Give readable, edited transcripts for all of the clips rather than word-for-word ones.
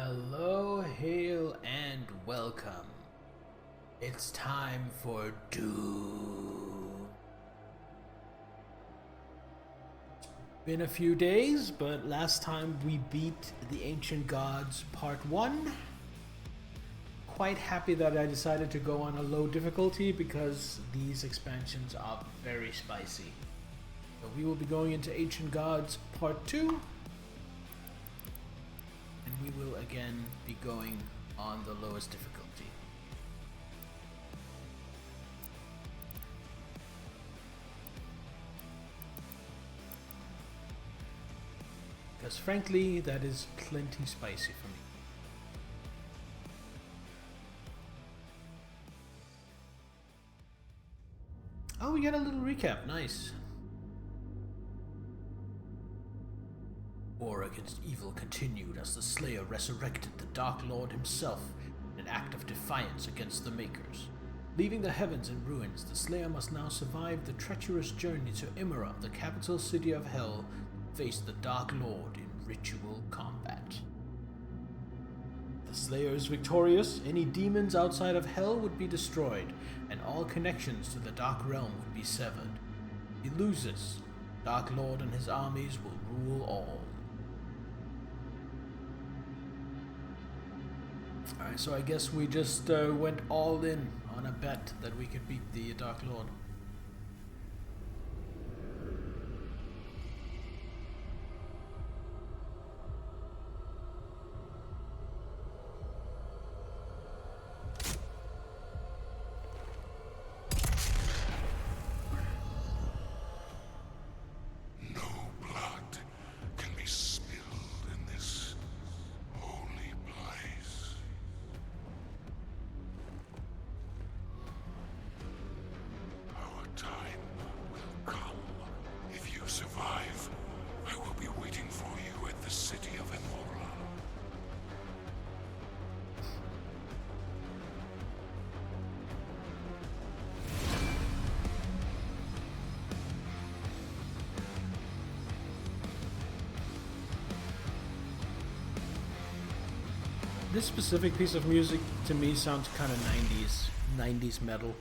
Hello, hail, and welcome. It's time for Doom. Been a few days, but last time we beat the Ancient Gods Part 1. Quite happy that I decided to go on a low difficulty because these expansions are very spicy. So we will be going into Ancient Gods Part 2. And we will again be going on the lowest difficulty. Because frankly, that is plenty spicy for me. Oh, we got a little recap, nice. War against evil continued as the Slayer resurrected the Dark Lord himself in an act of defiance against the Makers. Leaving the heavens in ruins, the Slayer must now survive the treacherous journey to Imra, the capital city of Hell, and face the Dark Lord in ritual combat. If the Slayer is victorious, any demons outside of Hell would be destroyed, and all connections to the Dark Realm would be severed. If he loses, the Dark Lord and his armies will rule all. Alright, so I guess we just went all in on a bet that we could beat the Dark Lord. This specific piece of music to me sounds kind of 90s metal.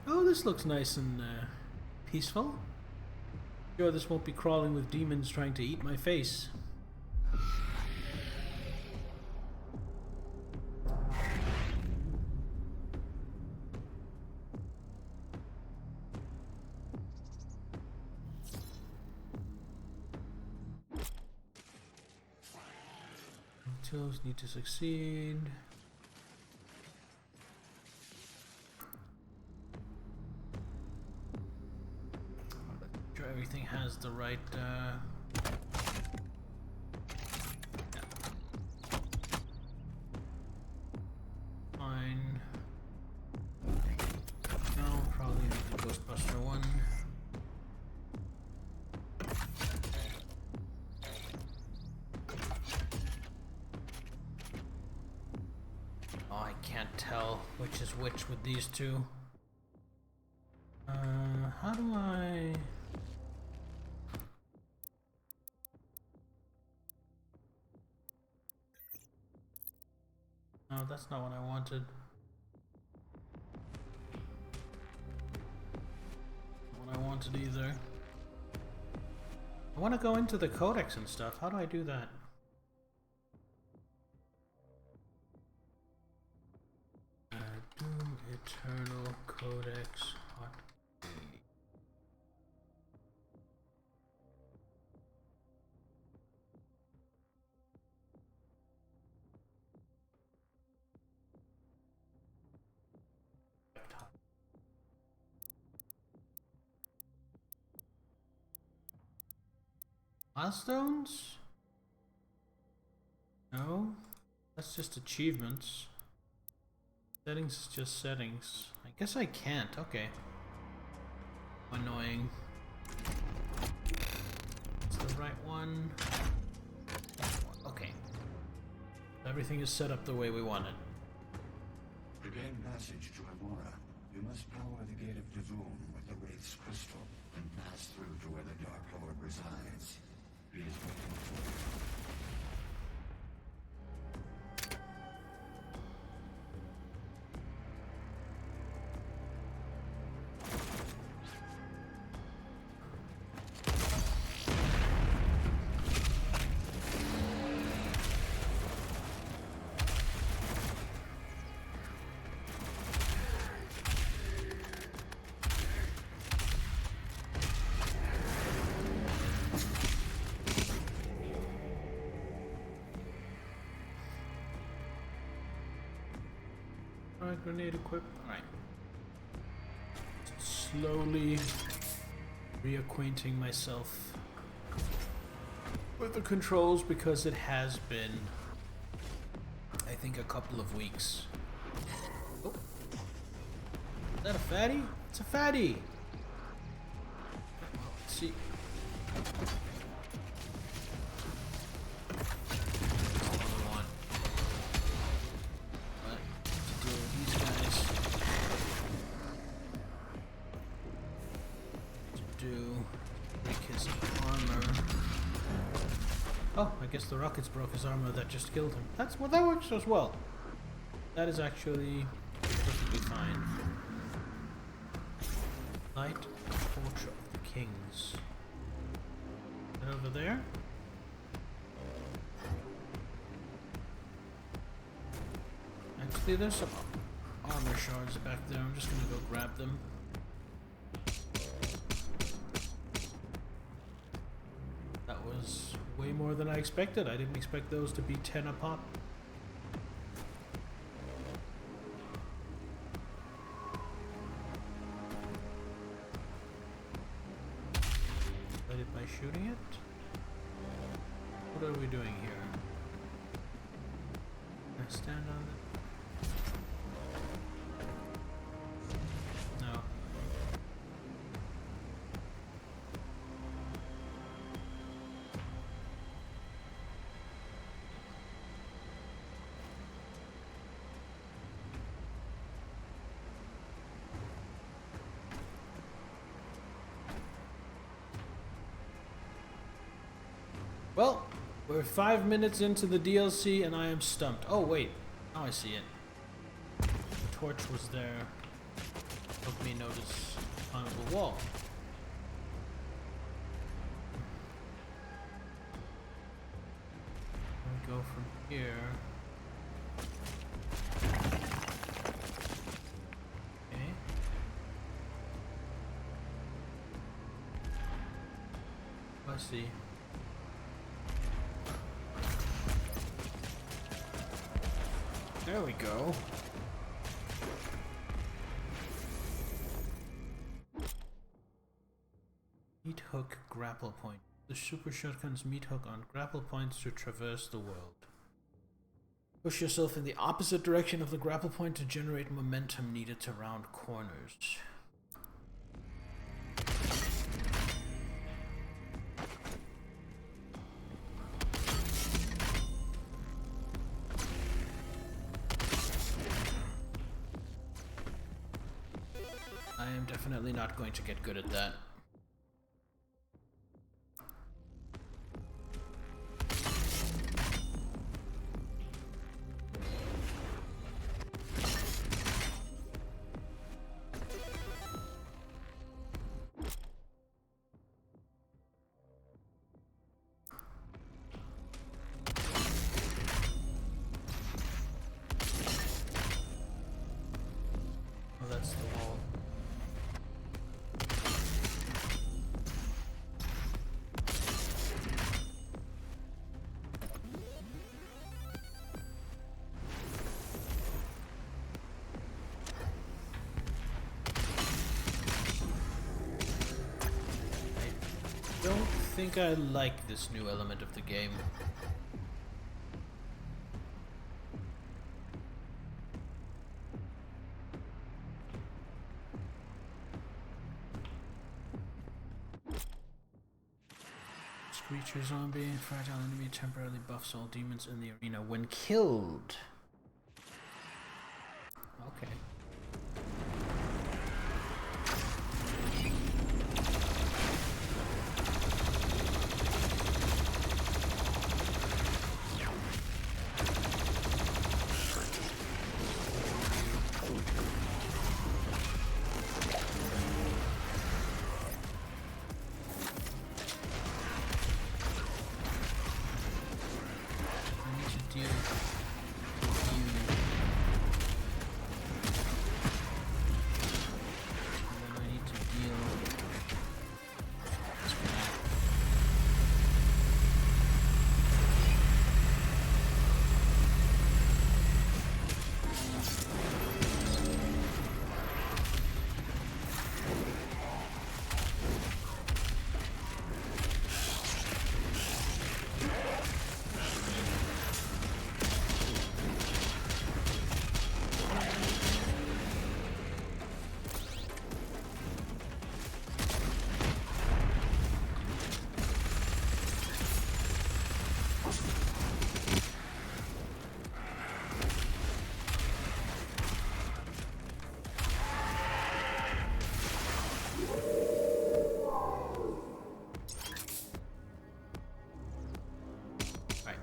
Oh, this looks nice and peaceful. Sure, this won't be crawling with demons trying to eat my face. Tills need to succeed. Make sure everything has the right yeah. Fine. No, probably need the Ghostbuster one. Tell which is which with these two. How do I... No, that's not what I wanted. Not what I wanted either. I want to go into the codex and stuff. How do I do that? Doom Eternal Codex Hot. Milestones? No, that's just achievements. Settings is just settings. I guess I can't. Okay. Annoying. It's the right one. Okay. Everything is set up the way we want it. To gain passage to Amora, you must power the Gate of Doom with the Wraith's crystal and pass through to where the Dark Lord resides. He is waiting for you. Alright, grenade equip. Alright. Slowly reacquainting myself with the controls because it has been, I think, a couple of weeks. Oh. Is that a fatty? It's a fatty! Well, let's see. Oh, I guess the rockets broke his armor. That just killed him. That works as well. That is actually perfectly fine. Light Torch of the Kings. Is that over there? Actually, there's some armor shards back there. I'm just gonna go grab them. That was way more than I expected. I didn't expect those to be 10 a pop. Light it by shooting it? What are we doing here? Can I stand on it? No. Well, we're 5 minutes into the DLC and I am stumped. Oh wait, now I see it. The torch was there. Helped me notice a climbable wall. We go from here. Okay. I see. There we go. Meat hook grapple point. The super shotgun's meat hook on grapple points to traverse the world. Push yourself in the opposite direction of the grapple point to generate momentum needed to round corners. I am definitely not going to get good at that. Oh, that's the wall. I don't think I like this new element of the game. Screecher zombie, fragile enemy temporarily buffs all demons in the arena when killed. Okay. I need to deal with you.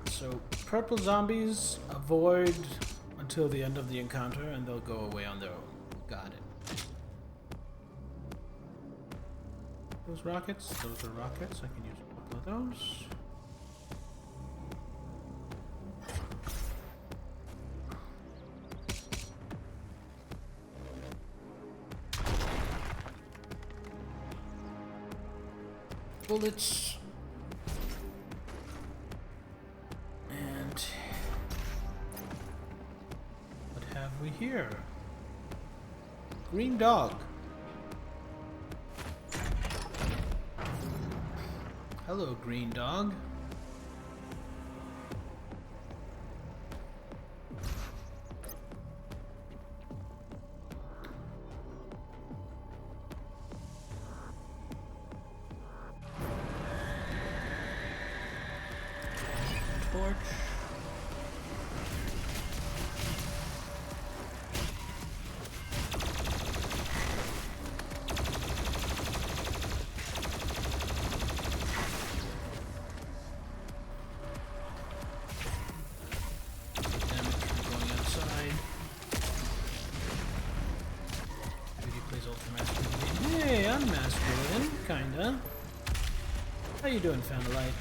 So, purple zombies avoid until the end of the encounter and they'll go away on their own. Got it. Those rockets? Those are rockets. I can use a couple of those. Bullets. Here. Green dog. Hello, green dog. Torch. Hey, I'm masculine, kinda. How you doing, Fanalite?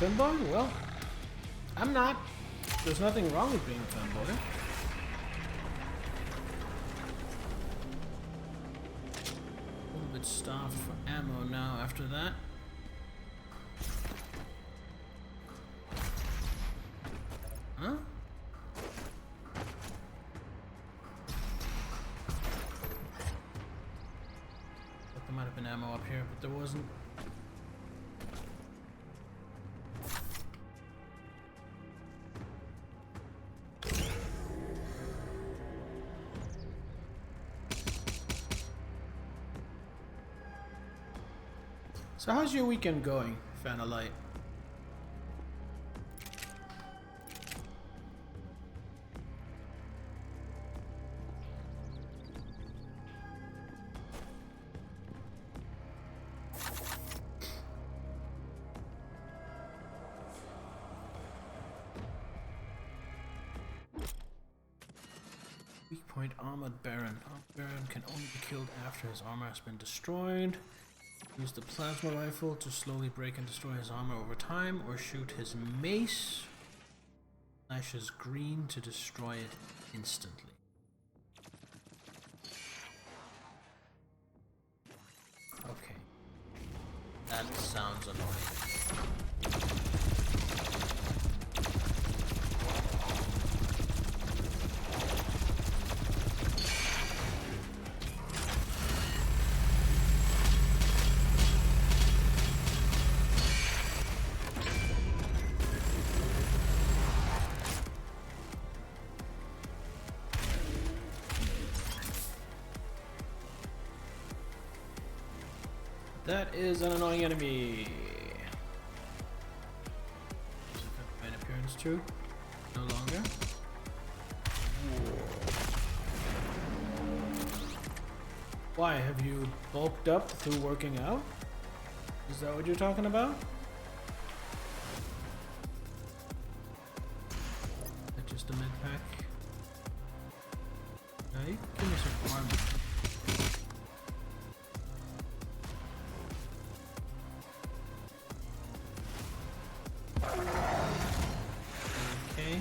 Femboy? Well, I'm not. There's nothing wrong with being femboy. A little bit starved for ammo now after that. Huh? Thought there might have been ammo up here, but there wasn't. So how's your weekend going, Fanalite? Weak point Armored Baron. Armored Baron can only be killed after his armor has been destroyed. Use the plasma rifle to slowly break and destroy his armor over time, or shoot his mace. Flashes green to destroy it instantly. Okay. That sounds annoying. That is an annoying enemy. Does it have main appearance too? No longer. Why, have you bulked up through working out? Is that what you're talking about? That's just a med pack. Hey, give me some armor. Okay.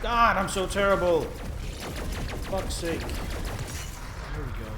God, I'm so terrible. Fuck's sake. There we go.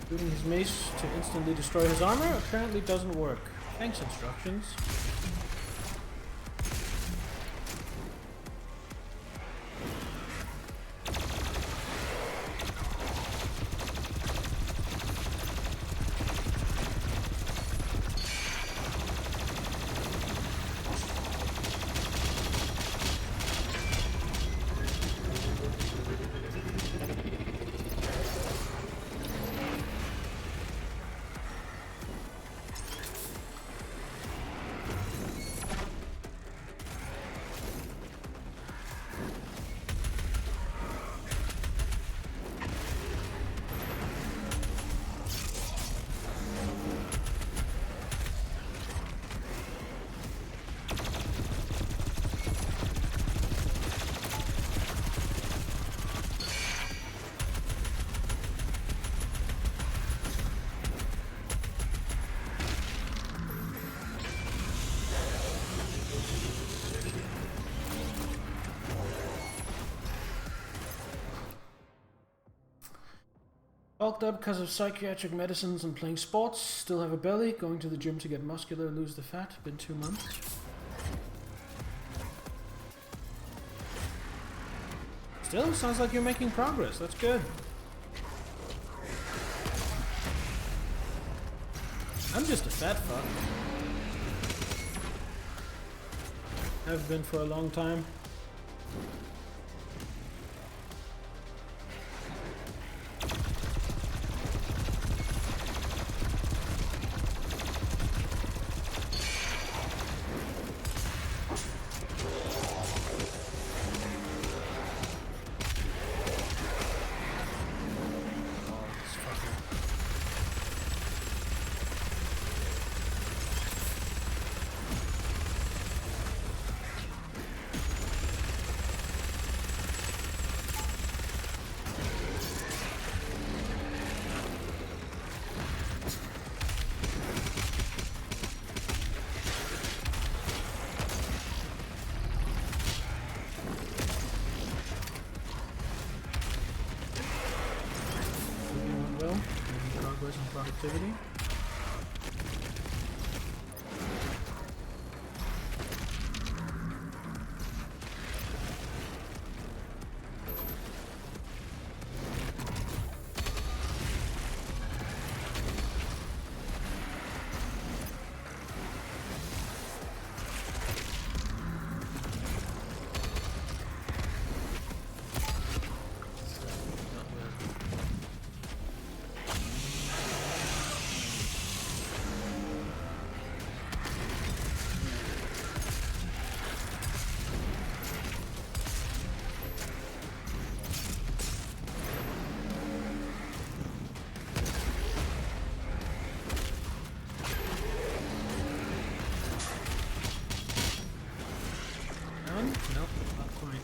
Shooting his mace to instantly destroy his armor apparently doesn't work. Thanks, instructions. Bulked up because of psychiatric medicines and playing sports. Still have a belly. Going to the gym to get muscular, lose the fat. Been 2 months. Still, sounds like you're making progress. That's good. I'm just a fat fuck. Have been for a long time. Productivity. done? Nope, not quite.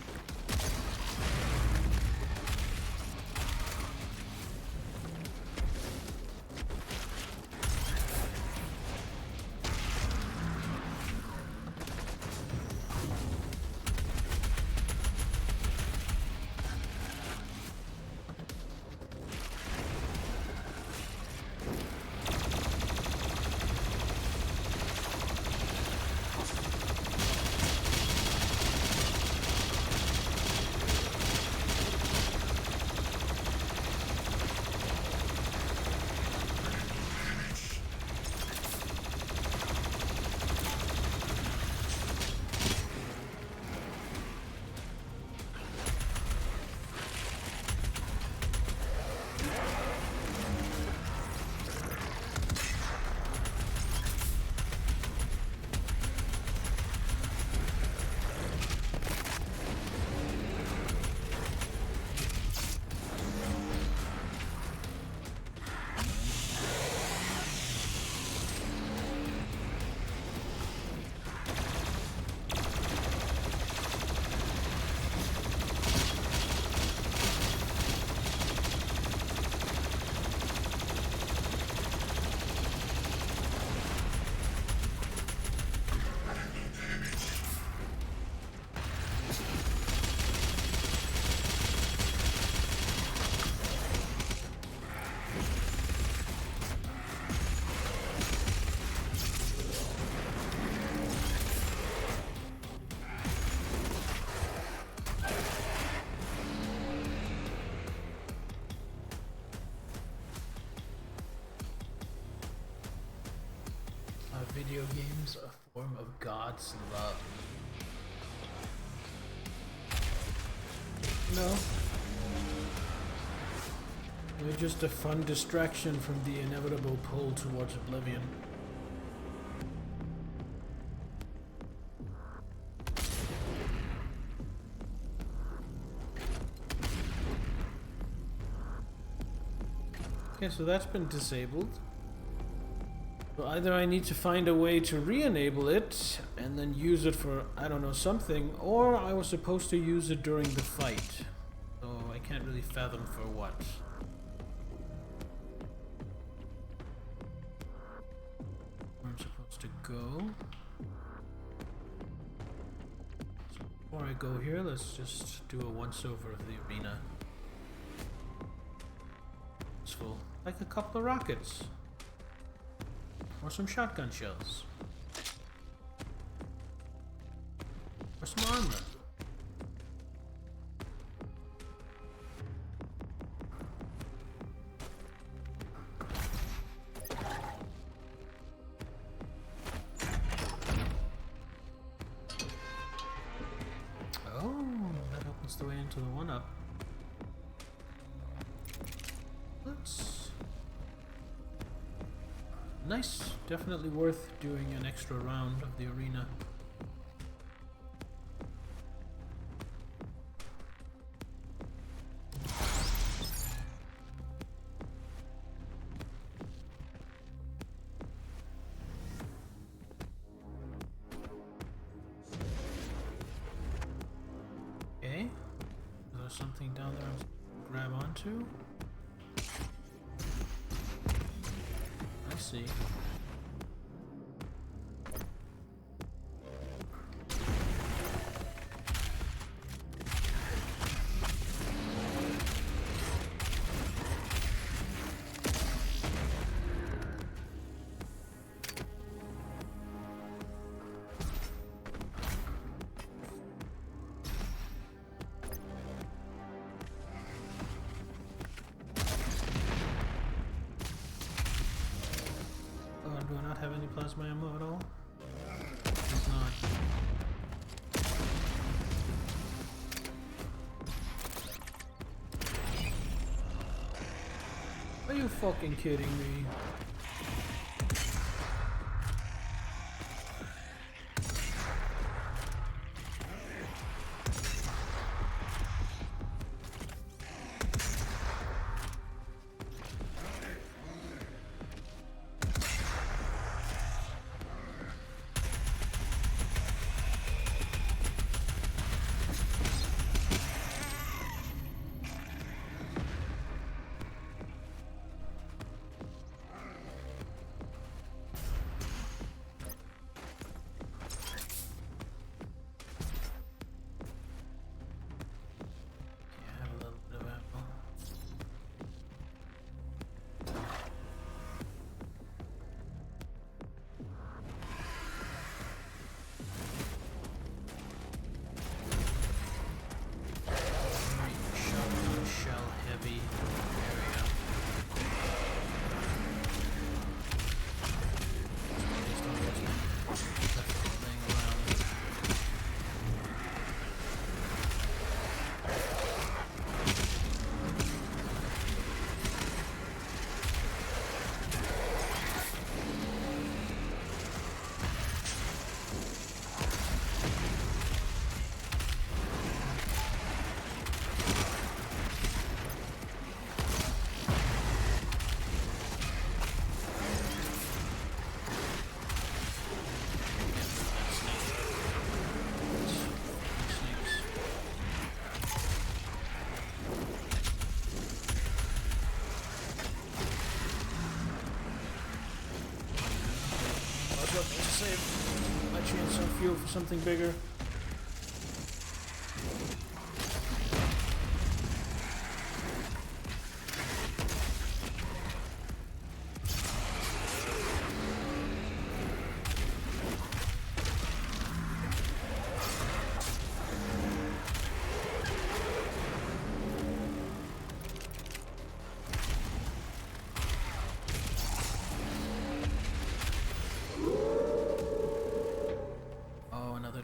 Video games a form of God's love? No. They're just a fun distraction from the inevitable pull towards oblivion. Okay, so that's been disabled. So either I need to find a way to re-enable it and then use it for, I don't know, something, or I was supposed to use it during the fight. So I can't really fathom for what. Where I'm supposed to go. So before I go here, let's just do a once-over of the arena. It's full. Like a couple of rockets. Or some shotgun shells. Or some armor. Oh, that opens the way into the one-up. Nice, definitely worth doing an extra round of the arena. Okay, is there something down there I grab onto? I see. Do I not have any plasma ammo at all? It's not. Are you fucking kidding me? fuel for something bigger.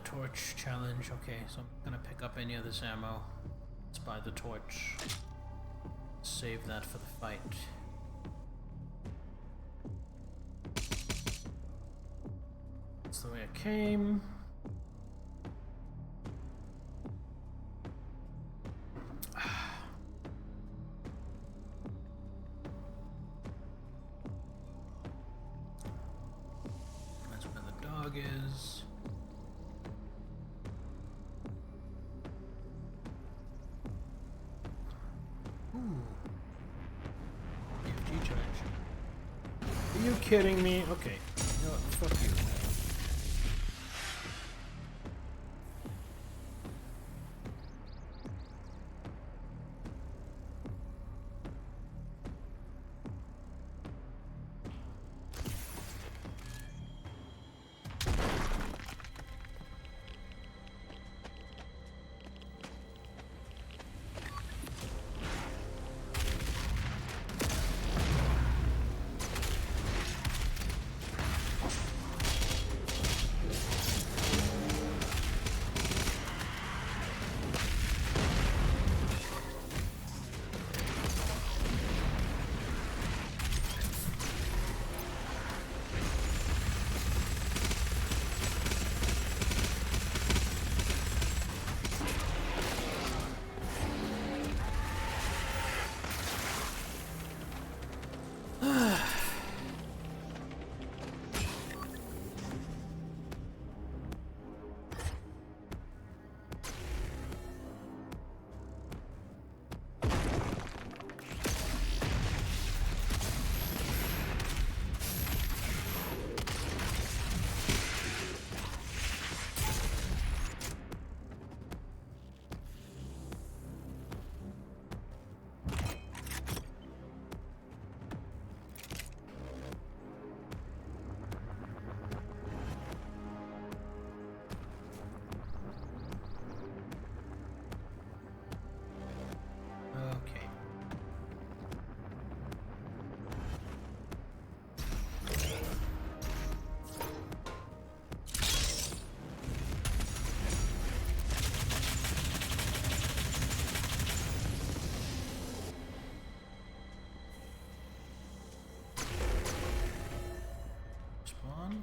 Torch challenge. Okay, so I'm gonna pick up any of this ammo. Let's buy the torch. Save that for the fight. That's the way I came. That's where the dog is. Are you kidding me? Okay. You know what? Fuck you.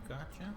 Gotcha.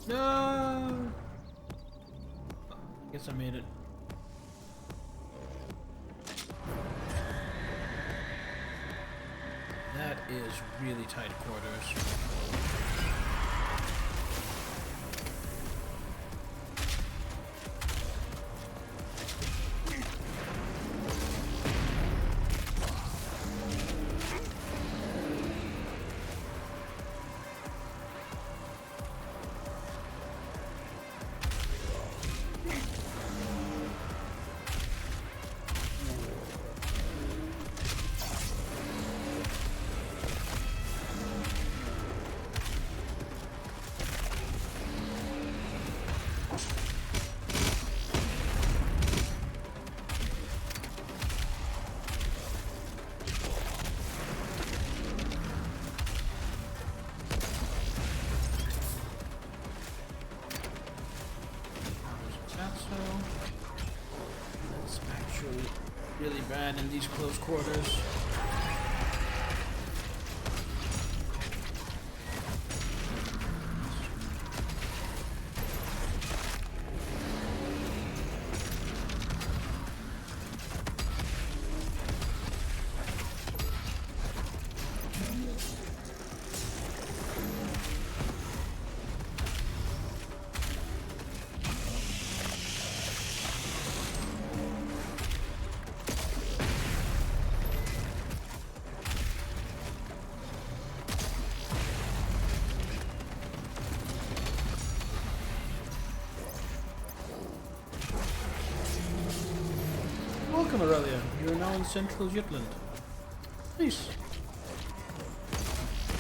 No! Guess I made it. That is really tight quarters. bad in these close quarters. Welcome, Aurelia. You are now in Central Jutland. Nice.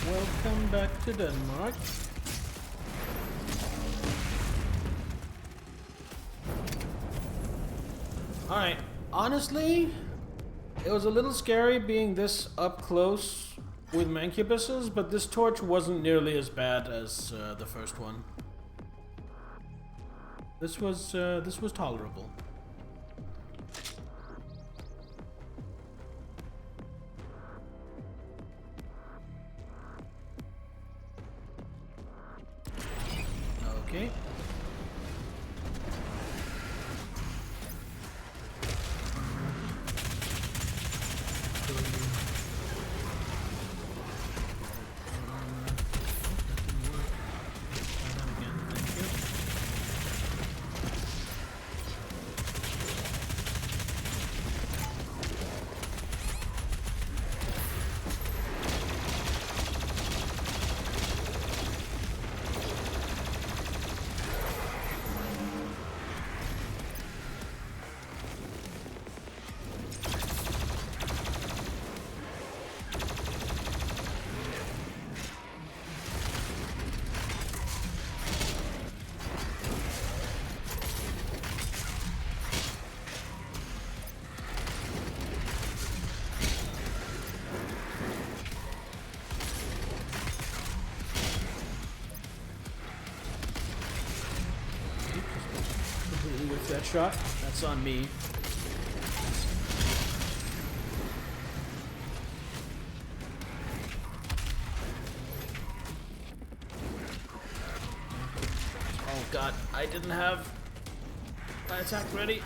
Welcome back to Denmark. Alright, honestly, it was a little scary being this up close with mancubuses, but this torch wasn't nearly as bad as the first one. This was tolerable. Okay. That shot, that's on me. Oh god, I didn't have my attack ready.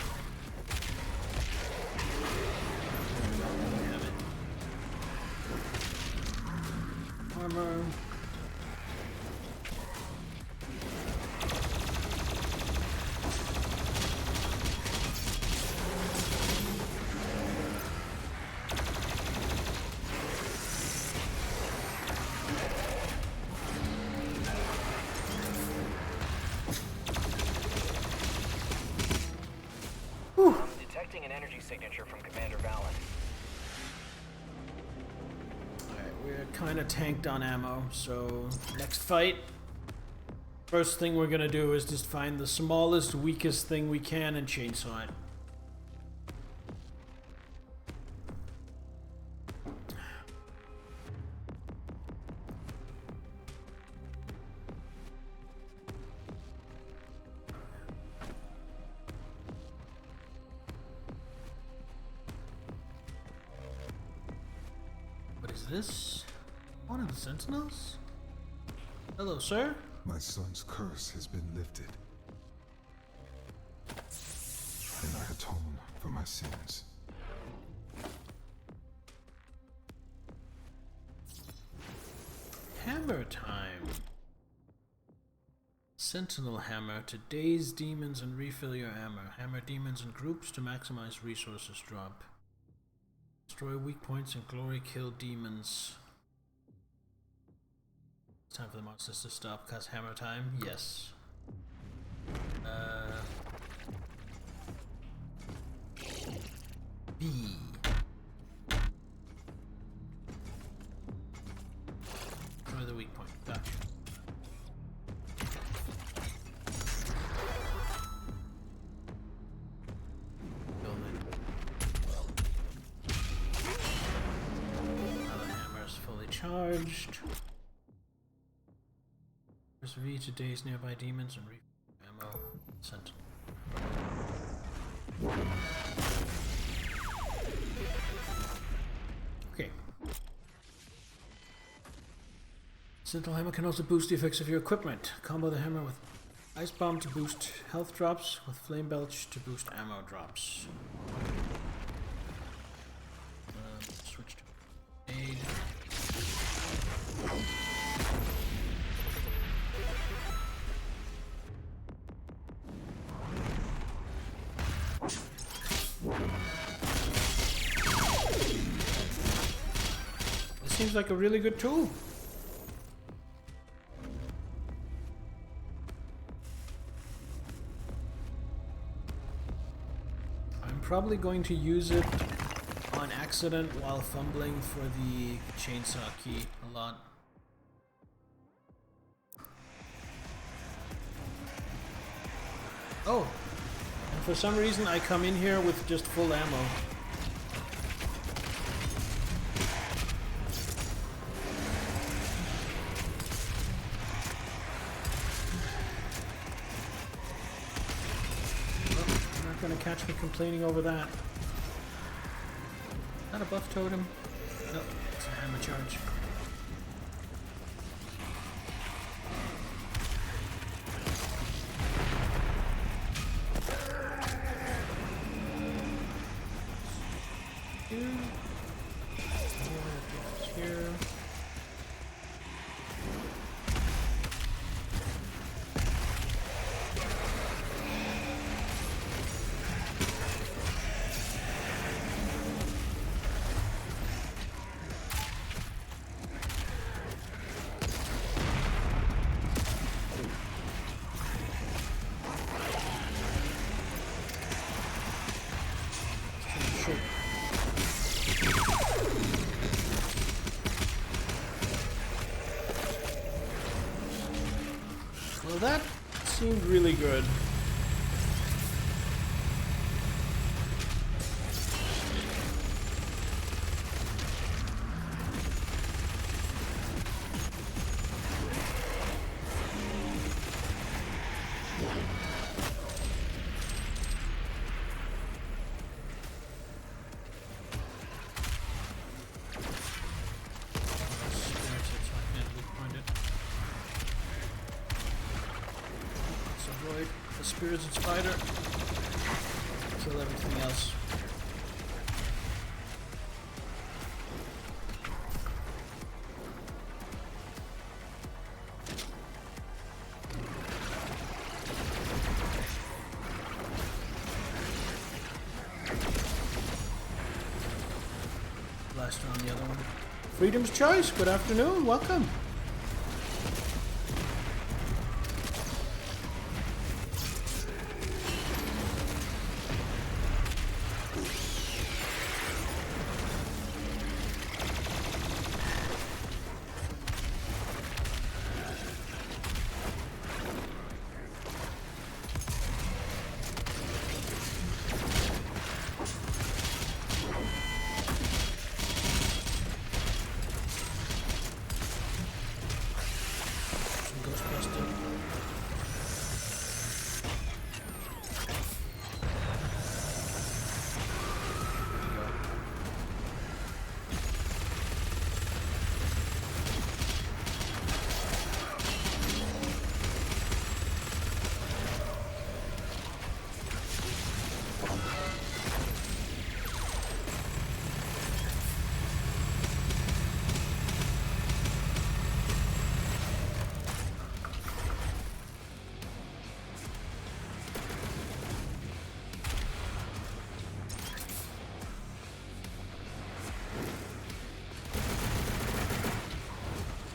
Damn it. Armor. Detecting an energy signature from Commander Valen. Alright, we're kind of tanked on ammo, so next fight, first thing we're gonna do is just find the smallest, weakest thing we can and chainsaw it. This one of the sentinels? Hello, sir. My son's curse has been lifted, and I atone for my sins. Hammer time. Sentinel hammer to daze demons and refill your ammo. Hammer demons in groups to maximize resources drop. Destroy weak points and glory kill demons. It's time for the monsters to stop. Cause hammer time? Yes. B. Destroy the weak point. Gotcha. Charged. Press V to daze nearby demons and ammo. Sentinel. Sentinel Hammer can also boost the effects of your equipment. Combo the hammer with Ice Bomb to boost health drops, with Flame Belch to boost ammo drops. Switch to aid. This seems like a really good tool. I'm probably going to use it on accident while fumbling for the chainsaw key a lot. Oh, and for some reason I come in here with just full ammo. Gonna catch me complaining over that. Not a buff totem. No, it's a hammer charge. Here. Well, that seemed really good. The spirits and spider. Kill everything else. Blaster on the other one. Freedom's Choice, good afternoon, welcome.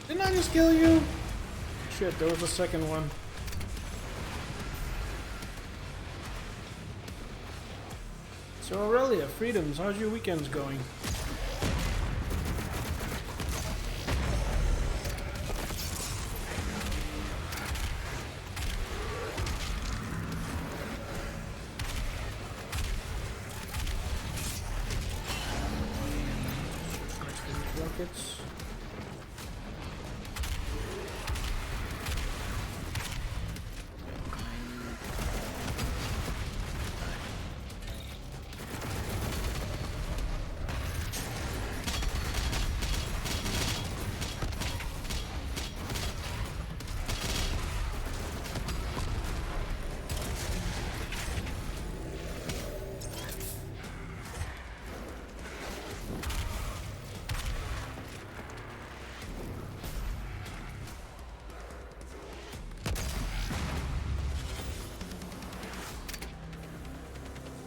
Didn't I just kill you? Shit, there was a second one. So Aurelia, Freedoms, how's your weekends going? Rockets.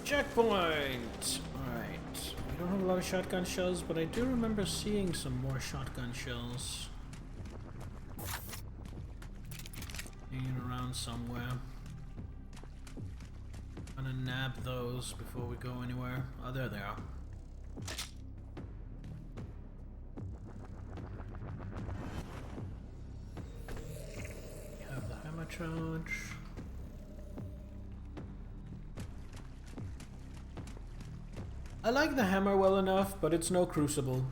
Checkpoint! Alright. We don't have a lot of shotgun shells, but I do remember seeing some more shotgun shells hanging around somewhere. I'm gonna nab those before we go anywhere. Oh, there they are. We have the hammer charge. I like the hammer well enough, but it's no crucible.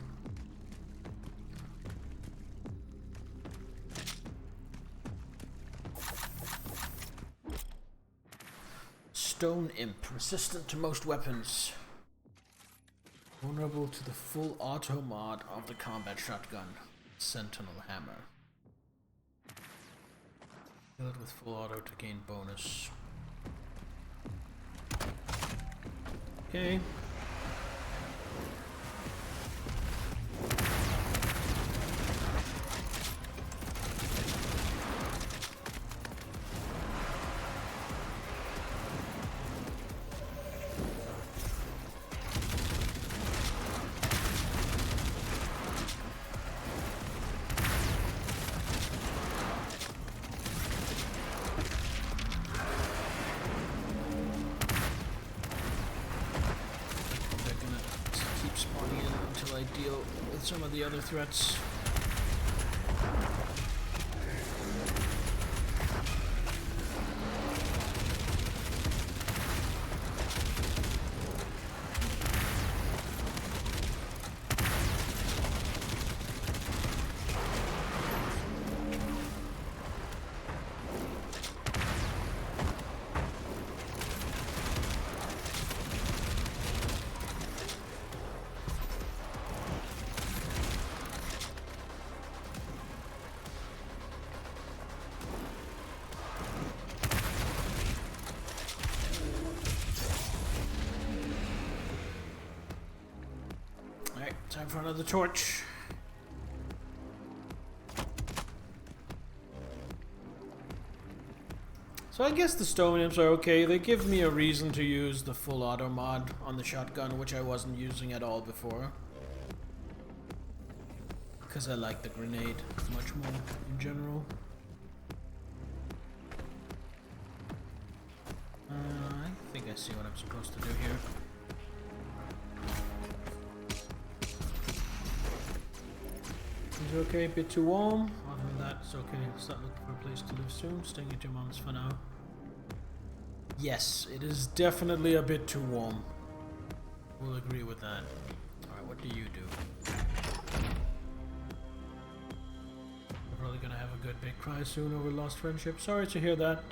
Stone Imp, resistant to most weapons. Vulnerable to the full auto mod of the combat shotgun. Sentinel Hammer. Kill it with full auto to gain bonus. Okay. Deal with some of the other threats. Time for another torch. So I guess the stone imps are okay. They give me a reason to use the full auto mod on the shotgun, which I wasn't using at all before. Because I like the grenade much more in general. I think I see what I'm supposed to do here. It's okay, a bit too warm. Other than that, it's okay. Start looking for a place to live soon. Staying at your mom's for now. Yes, it is definitely a bit too warm. We'll agree with that. Alright, what do you do? We're probably gonna have a good big cry soon over lost friendship. Sorry to hear that.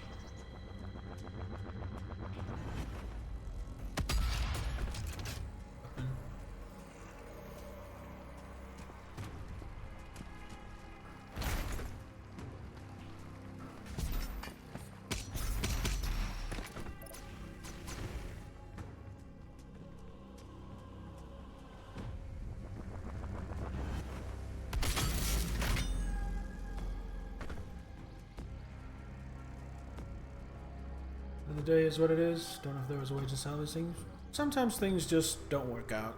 The day is what it is. Don't know if there was a way to salvage things. Sometimes things just don't work out.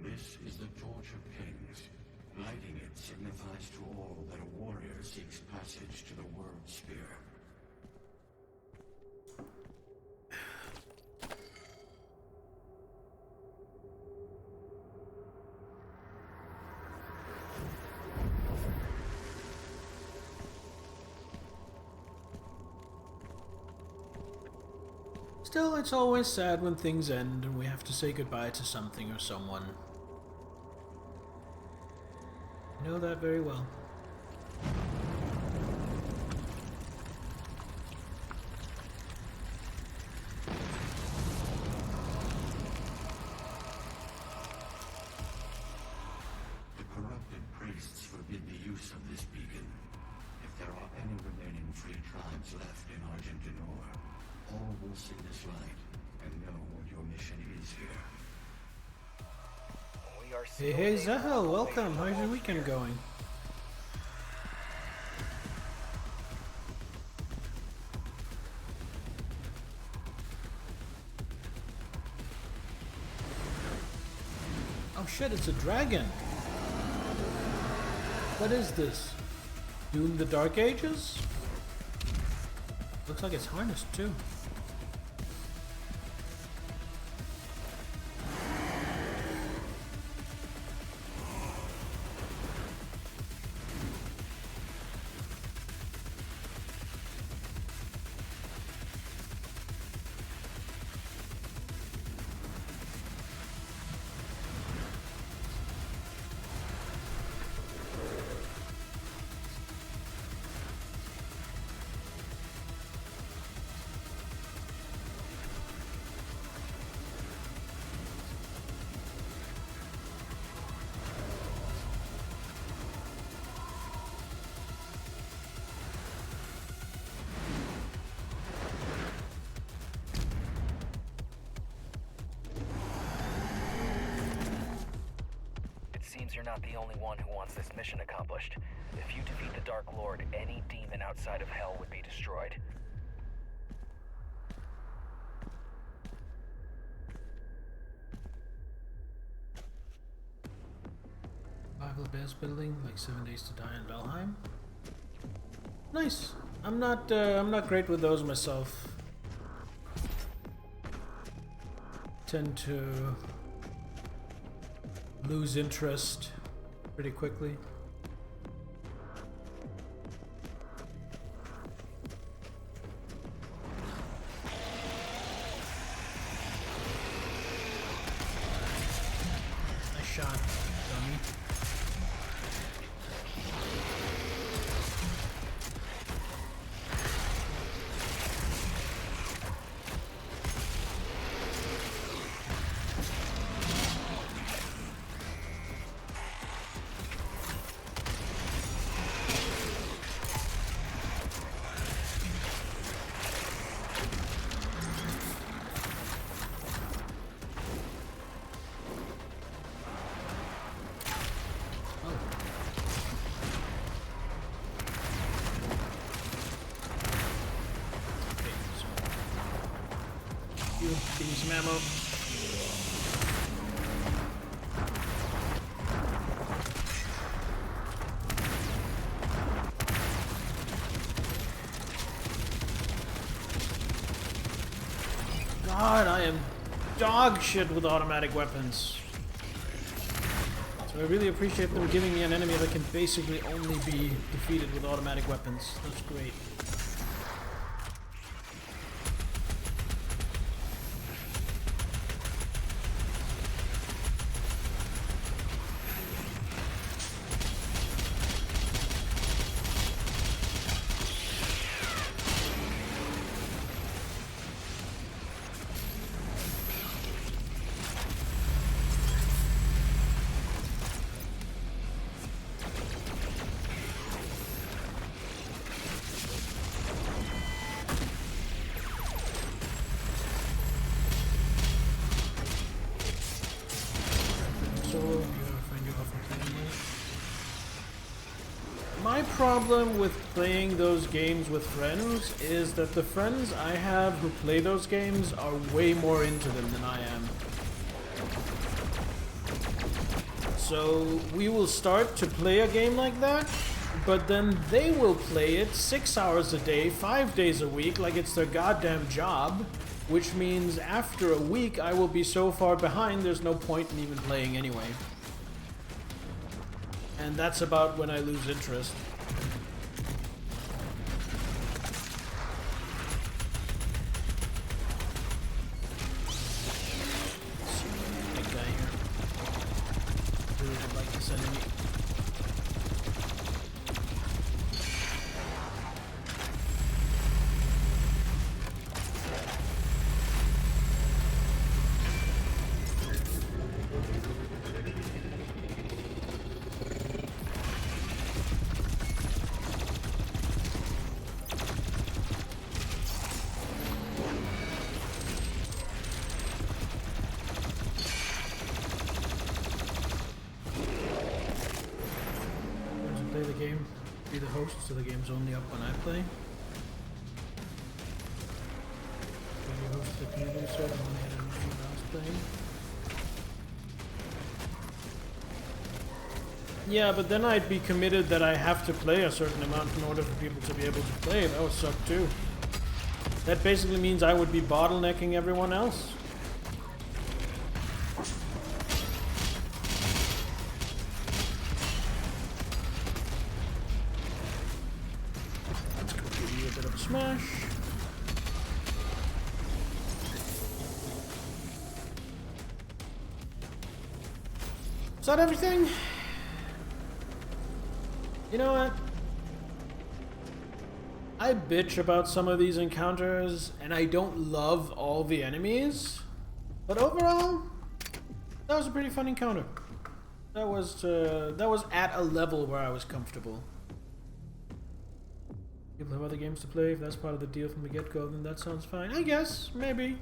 This is the Torch of Kings. Lighting it signifies to all that a warrior seeks passage to the World Sphere. Still, it's always sad when things end and we have to say goodbye to something or someone. I know that very well. The corrupted priests forbid the use of this beacon. If there are any remaining free tribes left in Argentinor, all will see this light and know what your mission is here. We are Hey, Zahel, welcome. How's your weekend going? Oh shit, it's a dragon. What is this? Doom the Dark Ages? Looks like it's harnessed too. Seems you're not the only one who wants this mission accomplished. If you defeat the Dark Lord, any demon outside of Hell would be destroyed. Bible base building, like 7 Days to Die in Valheim. Nice. I'm not great with those myself. Tend to lose interest pretty quickly. Nice shot, dummy. Give me some ammo. God, I am dog shit with automatic weapons. So I really appreciate them giving me an enemy that can basically only be defeated with automatic weapons. That's great. My problem with playing those games with friends is that the friends I have who play those games are way more into them than I am. So we will start to play a game like that, but then they will play it 6 hours a day, 5 days a week, like it's their goddamn job, which means after a week I will be so far behind there's no point in even playing anyway. And that's about when I lose interest. Big guy here. Really would like this enemy. Play the game, be the host, so the game's only up when I play. Be the host of the community server when I had a else playing. Yeah, but then I'd be committed that I have to play a certain amount in order for people to be able to play. That would suck too. That basically means I would be bottlenecking everyone else. Let's go give you a bit of a smash. Is that everything? You know what? I bitch about some of these encounters, and I don't love all the enemies, but overall, that was a pretty fun encounter. That was at a level where I was comfortable. People have other games to play. If that's part of the deal from the get-go, then that sounds fine. I guess, maybe.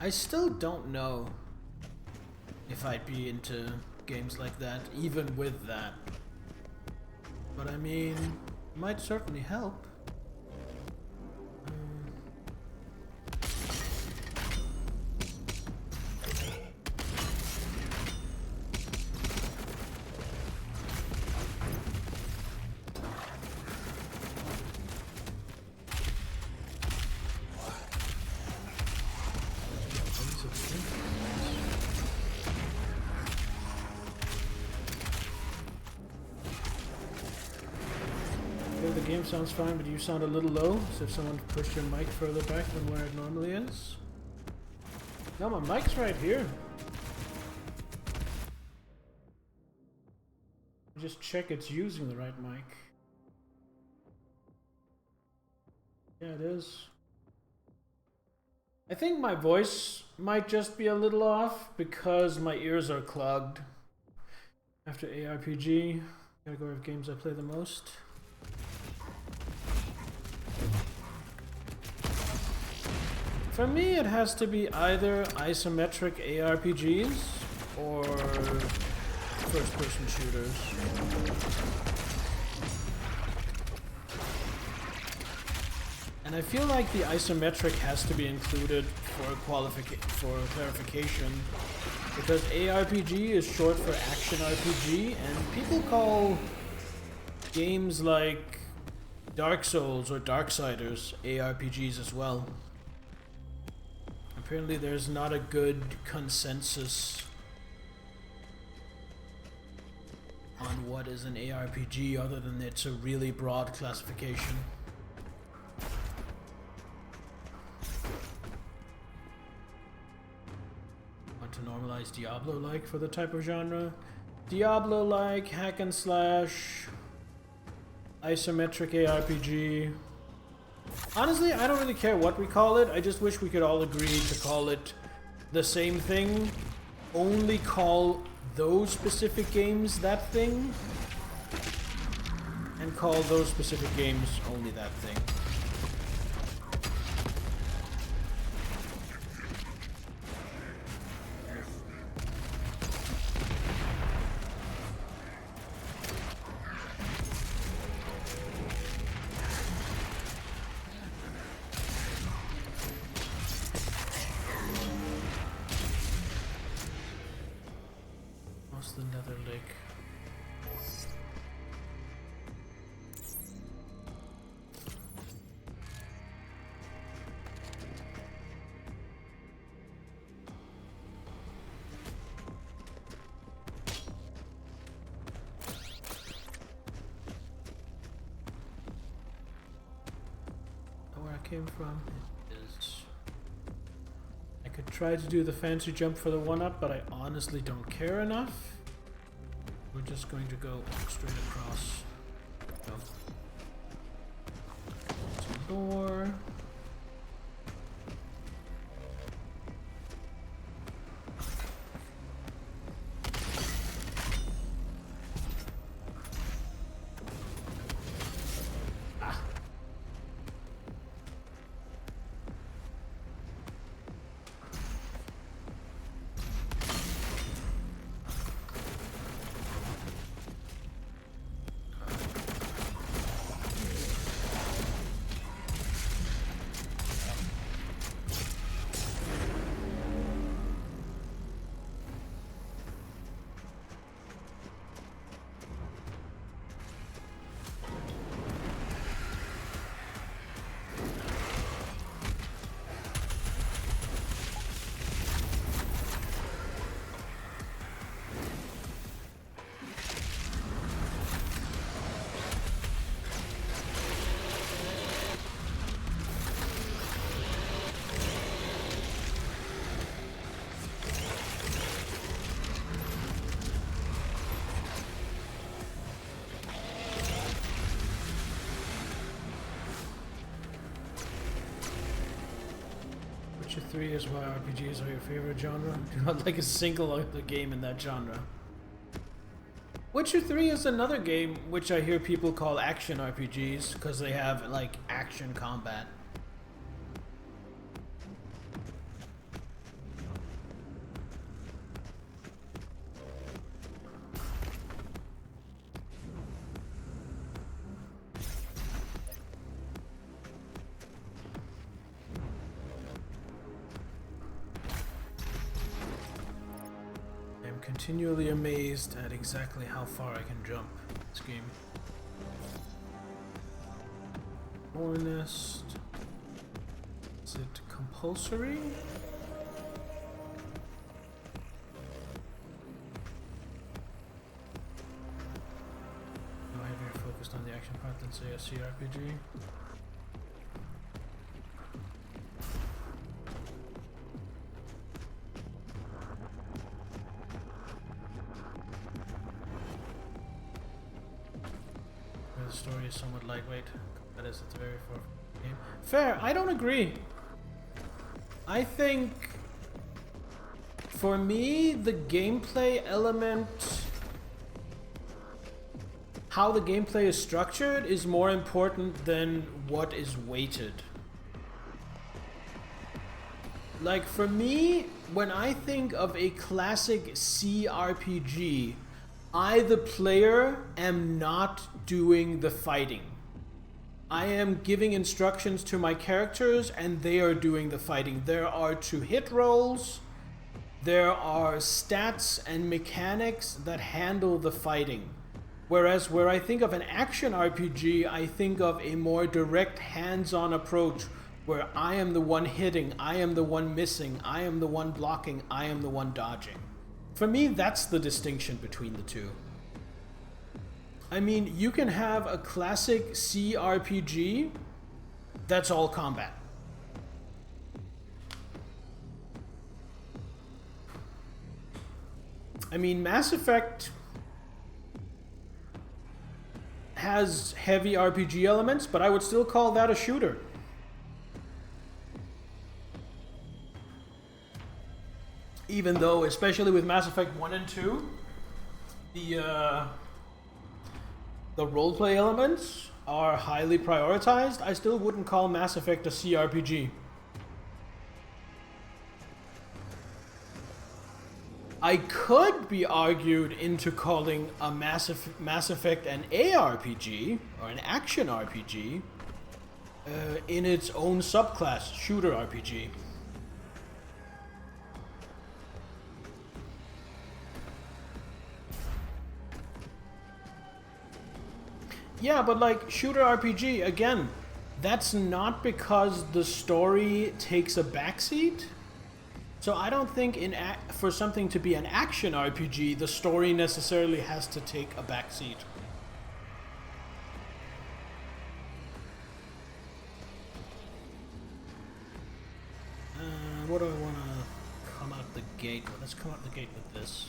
I still don't know if I'd be into games like that, even with that. But I mean, it might certainly help. The game sounds fine, but you sound a little low, as if someone pushed your mic further back than where it normally is. No, my mic's right here. Just check it's using the right mic. Yeah, it is. I think my voice might just be a little off because my ears are clogged. After ARPG, category of games I play the most. For me, it has to be either isometric ARPGs or first-person shooters. And I feel like the isometric has to be included for clarification, because ARPG is short for action RPG, and people call games like Dark Souls or Darksiders ARPGs as well. Apparently there's not a good consensus on what is an ARPG other than it's a really broad classification. Want to normalize Diablo-like for the type of genre? Diablo-like, hack and slash, isometric ARPG. Honestly, I don't really care what we call it. I just wish we could all agree to call it the same thing. Only call those specific games that thing. And call those specific games only that thing. The Nether Lake. Where I came from is I could try to do the fancy jump for the 1-up, but I honestly don't care enough. We're just going to go straight across. Go. Some door. Witcher 3 is why RPGs are your favorite genre. Do not like a single other game in that genre. Witcher 3 is another game which I hear people call action RPGs because they have like action combat. Continually amazed at exactly how far I can jump in this game. Hornest. Is it compulsory? No, heavier focused on the action part than say a CRPG. The story is somewhat lightweight. That is, it's a very far game. Fair, I don't agree. I think for me, the gameplay element, how the gameplay is structured, is more important than what is weighted. Like for me, when I think of a classic CRPG, I, the player, am not doing the fighting. I am giving instructions to my characters and they are doing the fighting. There are 2 hit rolls, there are stats and mechanics that handle the fighting. Whereas where I think of an action RPG, I think of a more direct hands-on approach where I am the one hitting, I am the one missing, I am the one blocking, I am the one dodging. For me, that's the distinction between the two. I mean, you can have a classic CRPG that's all combat. I mean, Mass Effect has heavy RPG elements, but I would still call that a shooter. Even though, especially with Mass Effect 1 and 2, the roleplay elements are highly prioritized, I still wouldn't call Mass Effect a CRPG. I could be argued into calling a Mass Effect an ARPG, or an action RPG, in its own subclass, shooter RPG. Yeah, but like shooter RPG, again, that's not because the story takes a backseat. So I don't think for something to be an action RPG, the story necessarily has to take a backseat. What do I want to come out the gate with? Let's come out the gate with this.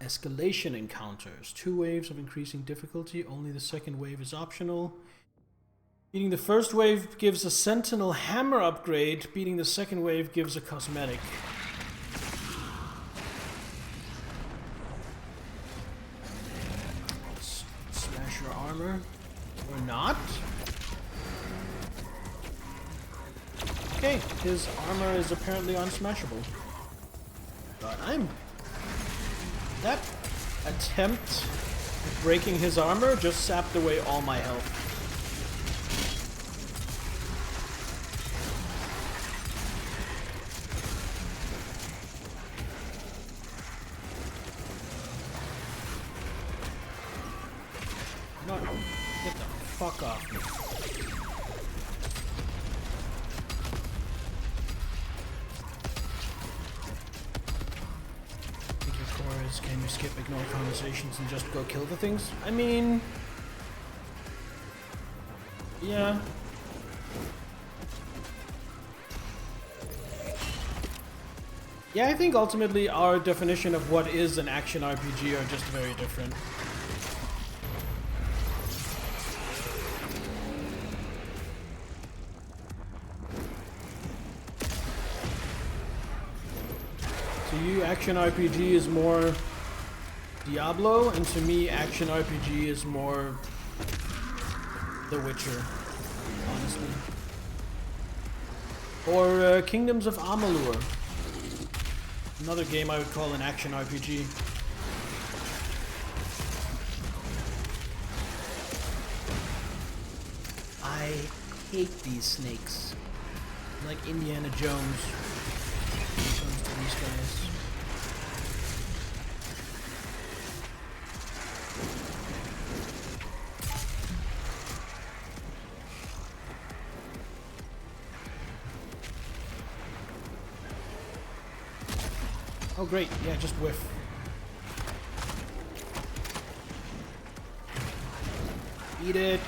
Escalation encounters. 2 waves of increasing difficulty. Only the second wave is optional. Beating the first wave gives a Sentinel hammer upgrade. Beating the second wave gives a cosmetic. Let's smash your armor. Or not. Okay, his armor is apparently unsmashable. But that attempt at breaking his armor just sapped away all my health. No, get the fuck off me. Can you skip ignore conversations and just go kill the things? I mean, yeah. Yeah, I think ultimately our definition of what is an action RPG are just very different. you, action RPG is more Diablo, and to me, action RPG is more The Witcher, honestly. Or Kingdoms of Amalur. Another game I would call an action RPG. I hate these snakes. Like Indiana Jones when it comes to these guys. Oh great, yeah, just whiff. Eat it.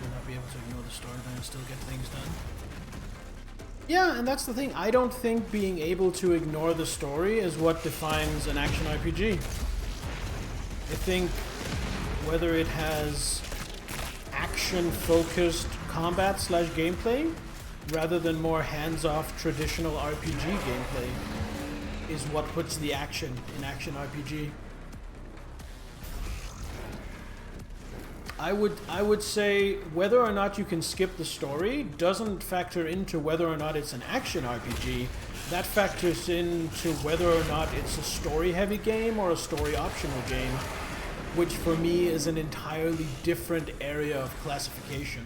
Will not be able to ignore the story then and still get things done. Yeah, and that's the thing. I don't think being able to ignore the story is what defines an action RPG. I think whether it has action-focused combat slash gameplay rather than more hands-off traditional RPG gameplay is what puts the action in action RPG. I would say whether or not you can skip the story doesn't factor into whether or not it's an action RPG. That factors into whether or not it's a story-heavy game or a story-optional game, which for me is an entirely different area of classification.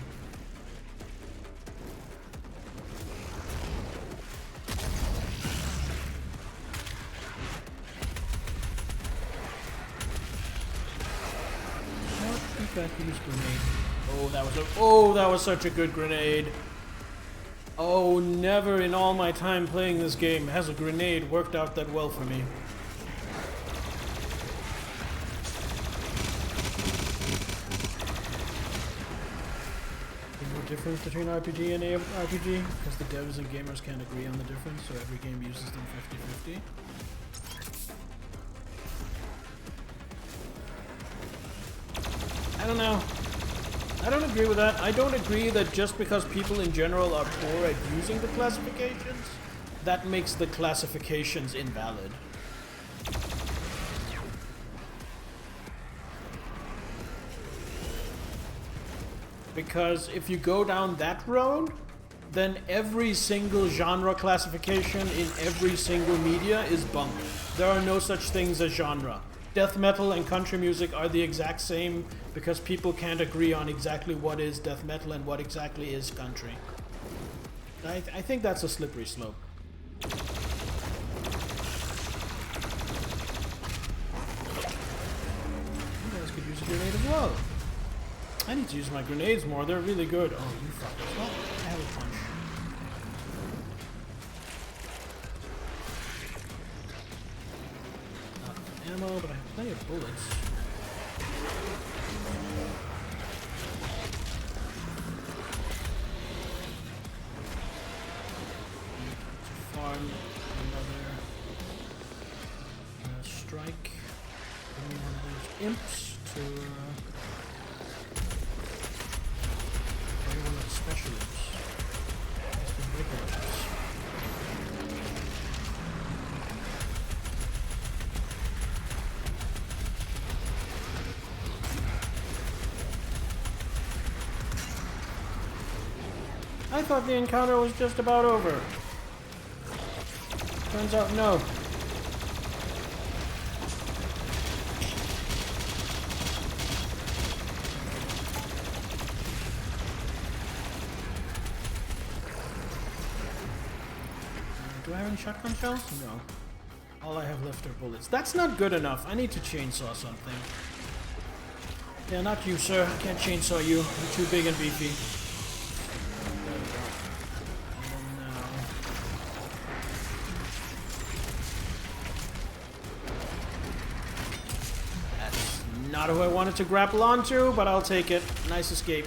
Grenade. Oh, that was such a good grenade. Oh, never in all my time playing this game has a grenade worked out that well for me. The difference between RPG and ARPG? Because the devs and gamers can't agree on the difference, so every game uses them 50-50. I don't know. I don't agree with that. I don't agree that just because people in general are poor at using the classifications, that makes the classifications invalid. Because if you go down that road, then every single genre classification in every single media is bunk. There are no such things as genre. Death metal and country music are the exact same because people can't agree on exactly what is death metal and what exactly is country. I think that's a slippery slope. You guys could use a grenade as well. I need to use my grenades more, they're really good. Oh, you fuckers. Well, I have a punch. Ammo, but I have plenty of bullets. To farm another strike. Give me one of those imps to play one of the special imps. That's the bigger imps. I thought the encounter was just about over. Turns out no. Do I have any shotgun shells? No. All I have left are bullets. That's not good enough. I need to chainsaw something. Yeah, not you, sir. I can't chainsaw you. You're too big and beefy. Not who I wanted to grapple onto, but I'll take it. Nice escape.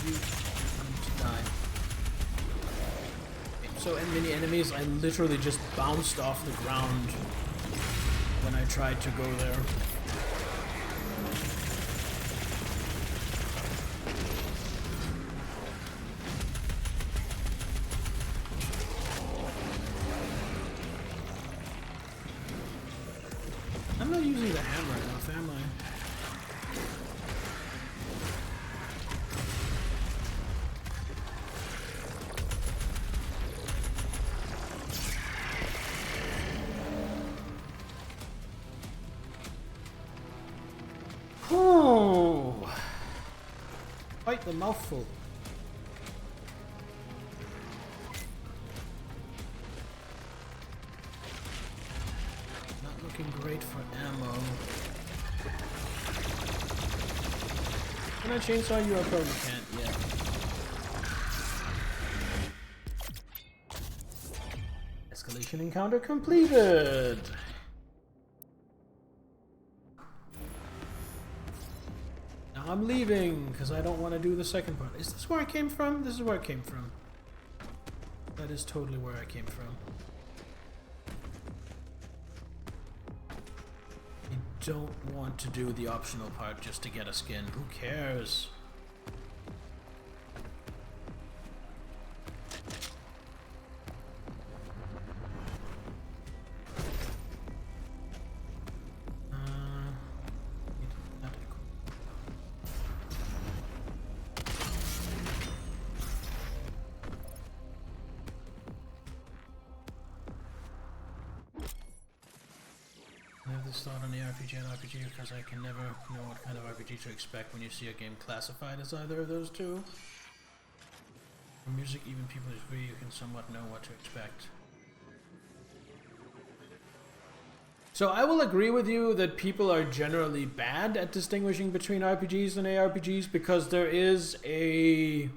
You need to die. Okay, so many enemies, I literally just bounced off the ground when I tried to go there. I'm not using the hammer enough, am I? Oh, quite the mouthful. Not looking great for ammo. Can I chainsaw you? I probably can't yet. Escalation encounter completed. I'm leaving because I don't want to do the second part. Is this where I came from? This is where I came from. That is totally where I came from. I don't want to do the optional part just to get a skin. Who cares? Thought on the RPG and RPG because I can never know what kind of RPG to expect when you see a game classified as either of those two. For music, even people disagree, you can somewhat know what to expect. So I will agree with you that people are generally bad at distinguishing between RPGs and ARPGs because there is a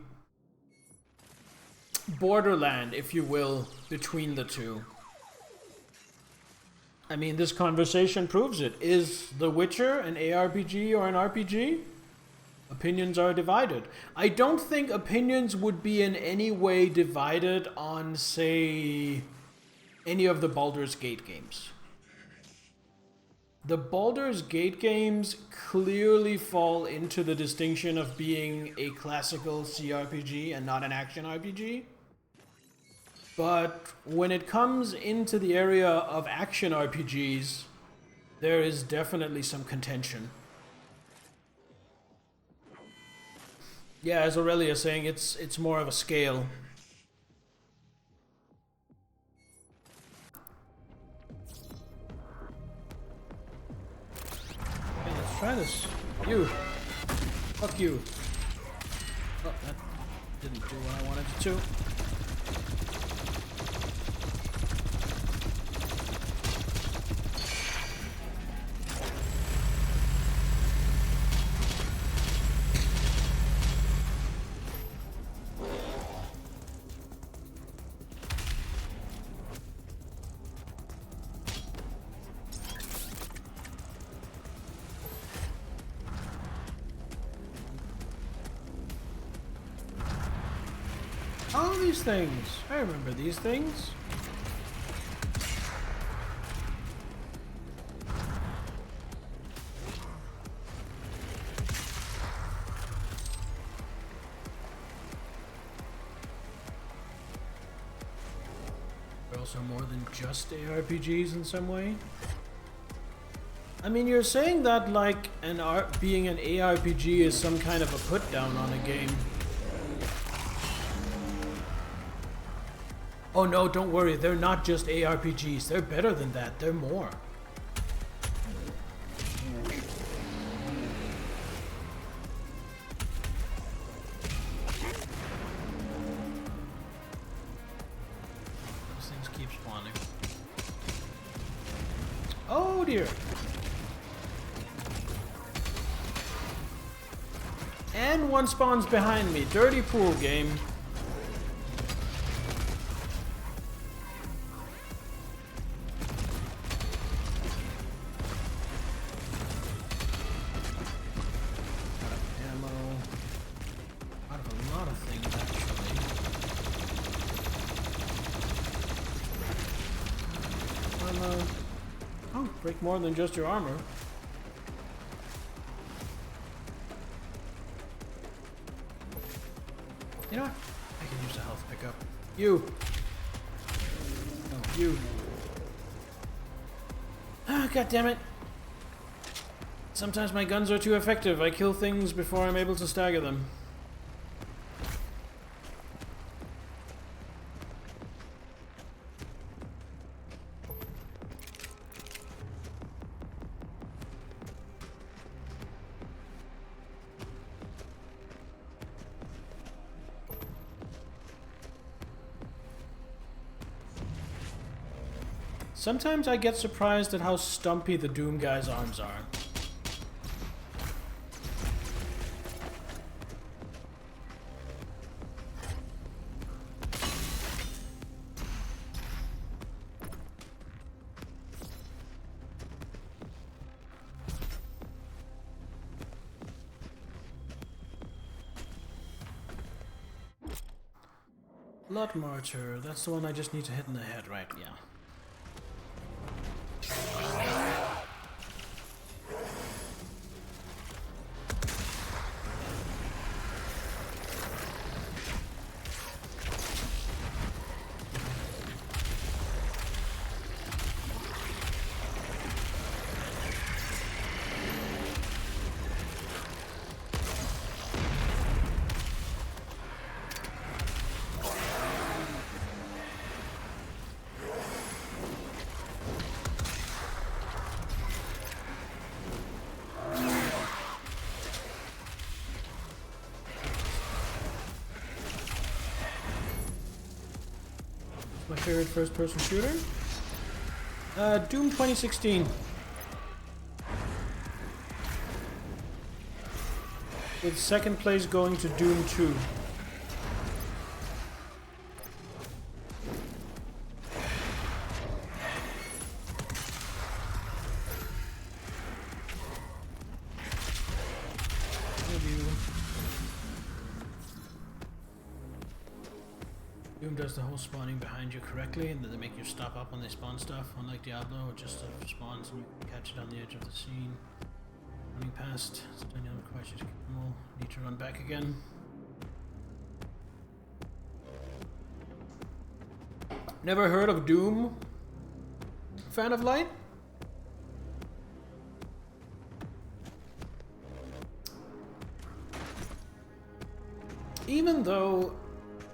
borderland, if you will, between the two. I mean, this conversation proves it. Is The Witcher an ARPG or an RPG? Opinions are divided. I don't think opinions would be in any way divided on, say, any of the Baldur's Gate games. The Baldur's Gate games clearly fall into the distinction of being a classical CRPG and not an action RPG. But when it comes into the area of action RPGs, there is definitely some contention. Yeah, as Aurelia is saying, it's more of a scale. Okay, let's try this. You. Fuck you. Oh, that didn't do what I wanted it to. Oh, these things. I remember these things. They're also more than just ARPGs in some way. I mean, you're saying that like being an ARPG is some kind of a put down on a game. Oh no, don't worry, they're not just ARPGs, they're better than that, they're more. Those things keep spawning. Oh dear. And one spawns behind me, dirty pool game. break more than just your armor. You know what? I can use a health pickup. You! No, you. Ah, god damn it. Sometimes my guns are too effective. I kill things before I'm able to stagger them. Sometimes I get surprised at how stumpy the Doom guy's arms are. Blood Martyr, that's the one I just need to hit in the head, right? Yeah. My favorite first-person shooter? Doom 2016. With second place going to Doom 2. Doom does the whole spawning behind you correctly, and then they make you stop up when they spawn stuff, unlike Diablo, it just spawns and you can catch it on the edge of the scene. Running past, standing on requires you to keep them all. Need to run back again. Never heard of Doom? Fan of Light? Even though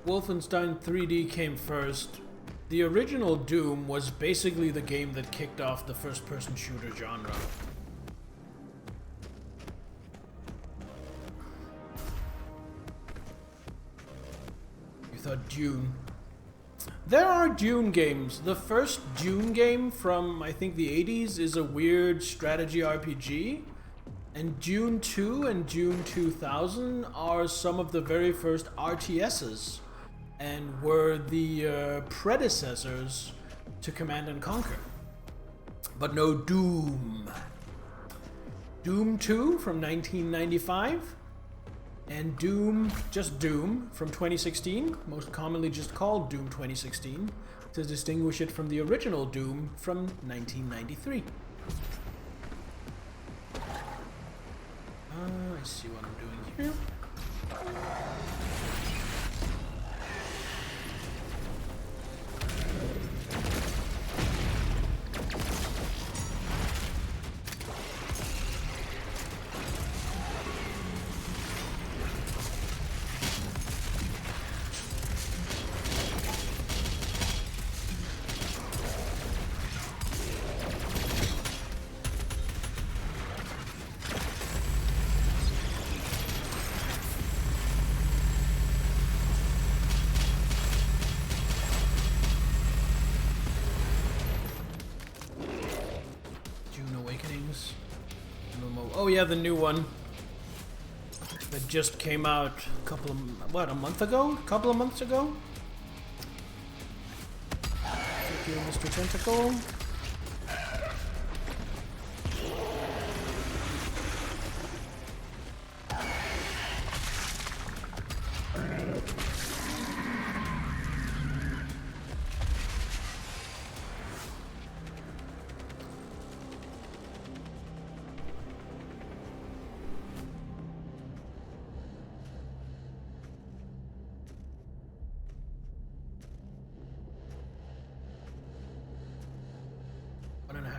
Wolfenstein 3D came first, the original Doom was basically the game that kicked off the first-person shooter genre. You thought Dune? There are Dune games. The first Dune game from, I think, the 80s is a weird strategy RPG. And Dune 2 and Dune 2000 are some of the very first RTSs. And were the predecessors to Command and Conquer. But no Doom. Doom 2 from 1995, and Doom, just Doom, from 2016, most commonly just called Doom 2016, to distinguish it from the original Doom from 1993. I see what I'm doing here. Oh yeah, the new one that just came out a month ago? A couple of months ago? Thank you, Mr. Tentacle.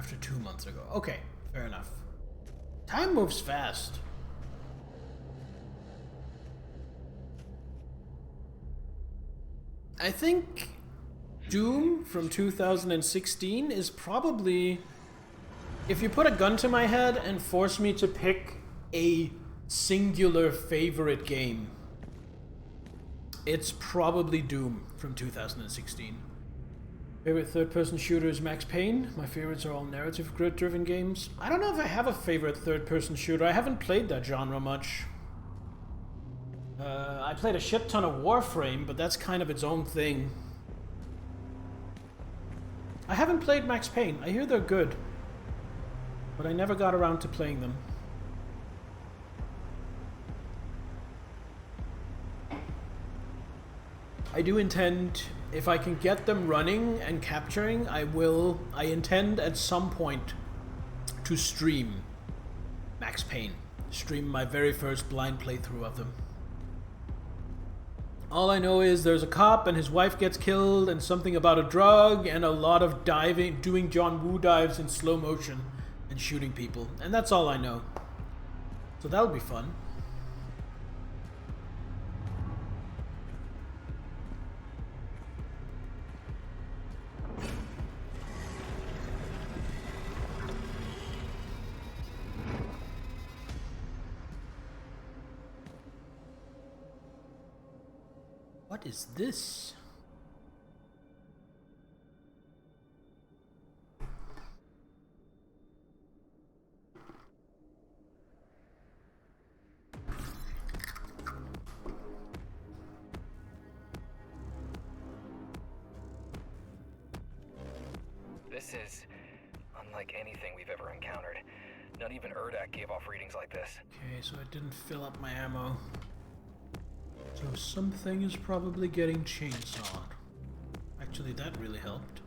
after 2 months ago. Okay, fair enough. Time moves fast. I think Doom from 2016 is probably... If you put a gun to my head and force me to pick a singular favorite game, it's probably Doom from 2016. Favorite third-person shooter is Max Payne. My favorites are all narrative grid-driven games. I don't know if I have a favorite third-person shooter. I haven't played that genre much. I played a shit ton of Warframe, but that's kind of its own thing. I haven't played Max Payne. I hear they're good, but I never got around to playing them. I do intend, if I can get them running and capturing, I intend at some point to stream Max Payne. Stream my very first blind playthrough of them. All I know is there's a cop and his wife gets killed and something about a drug and a lot of diving, doing John Woo dives in slow motion and shooting people. And that's all I know. So that'll be fun. What is this? This is unlike anything we've ever encountered. Not even Urdak gave off readings like this. Okay, so I didn't fill up my ammo. So something is probably getting chainsawed. Actually, that really helped.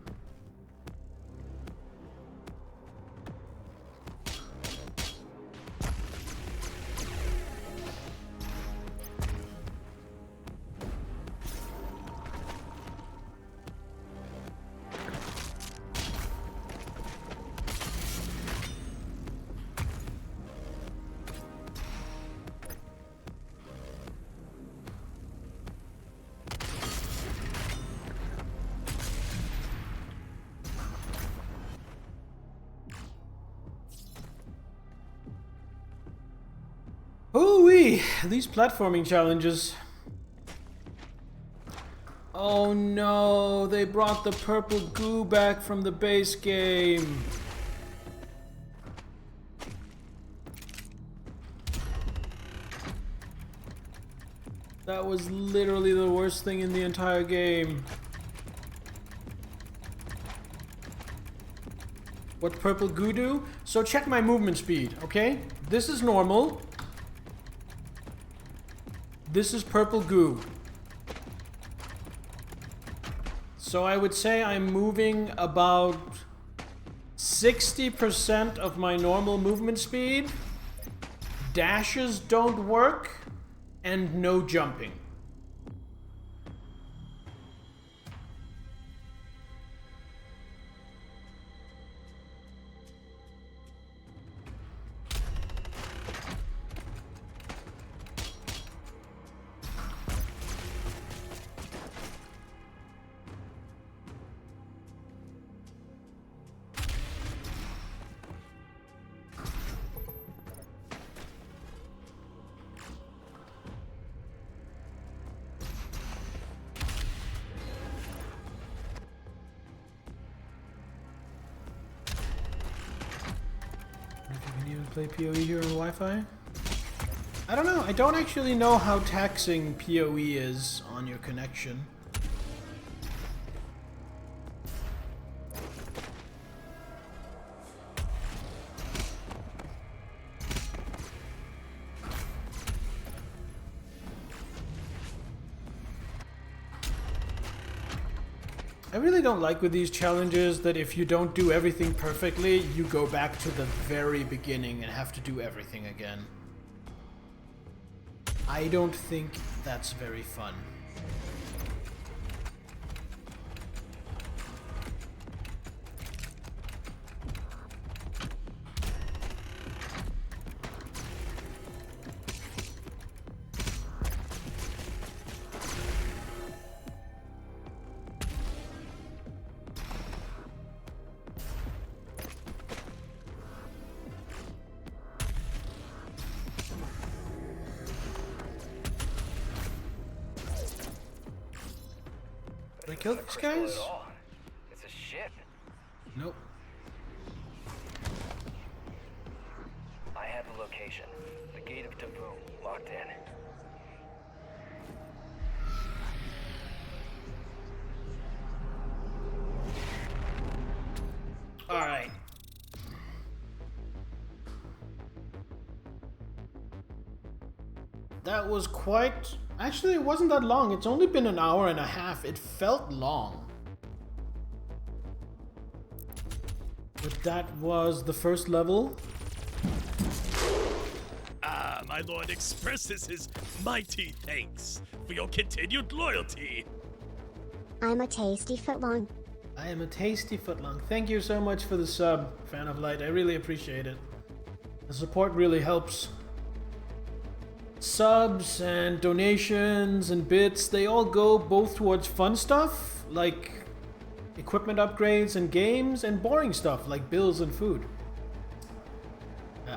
Ooh-wee! These platforming challenges. Oh no, they brought the purple goo back from the base game. That was literally the worst thing in the entire game. What purple goo do? So check my movement speed, okay? This is normal. This is purple goo. So I would say I'm moving about 60% of my normal movement speed. Dashes don't work, and no jumping. Play PoE here on Wi-Fi? I don't know. I don't actually know how taxing PoE is on your connection. I really don't like with these challenges that if you don't do everything perfectly, you go back to the very beginning and have to do everything again. I don't think that's very fun. kill It's these not crystal guys? at all. It's a ship. Nope. I have the location. The gate of Taboo, locked in. Alright. That was quite... Actually, it wasn't that long. It's only been an hour and a half. It felt long. But that was the first level. Ah, my lord expresses his mighty thanks for your continued loyalty. I'm a tasty footlong. I am a tasty footlong. Thank you so much for the sub, Fan of Light. I really appreciate it. The support really helps. Subs and donations and bits, they all go both towards fun stuff, like equipment upgrades and games, and boring stuff, like bills and food.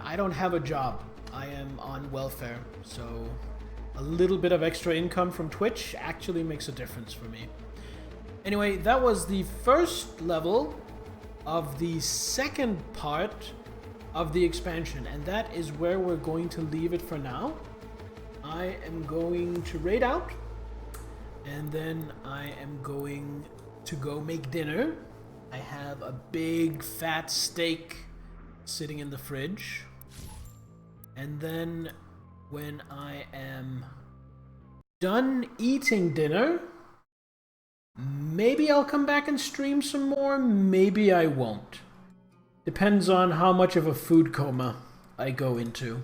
I don't have a job. I am on welfare, so a little bit of extra income from Twitch actually makes a difference for me. Anyway, that was the first level of the second part of the expansion, and that is where we're going to leave it for now. I am going to raid out, and then I am going to go make dinner. I have a big fat steak sitting in the fridge, and then when I am done eating dinner, maybe I'll come back and stream some more, maybe I won't. Depends on how much of a food coma I go into.